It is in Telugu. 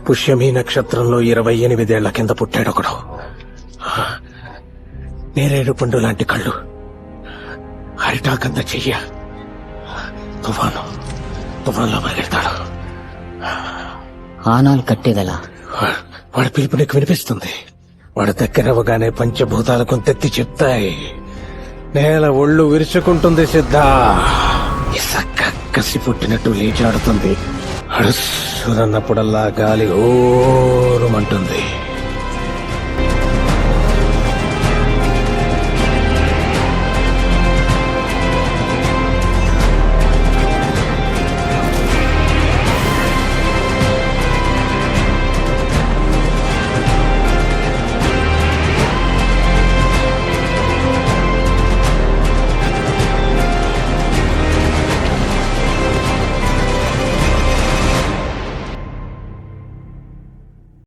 పుష్యమి నక్షత్రంలో 28 ఏళ్ల కింద పుట్టాడొకడు. నేరేడు పండు లాంటి కళ్ళు, అరిటాకంత చెయ్య, తుఫాన్లో పరిగెడతాడు. ఆనాలు కట్టేదలా? వాడి పిలుపు నీకు వినిపిస్తుంది. వాడి దగ్గరవగానే పంచభూతాలు కొంతెత్తి చెప్తాయి. నేల ఒళ్ళు విరుచుకుంటుంది సిద్ధ. ఇసక్క కసి పుట్టినట్టు లేచాడుతుంది. అడుసురన్నప్పుడల్లా గాలి ఓరుమంటుంది.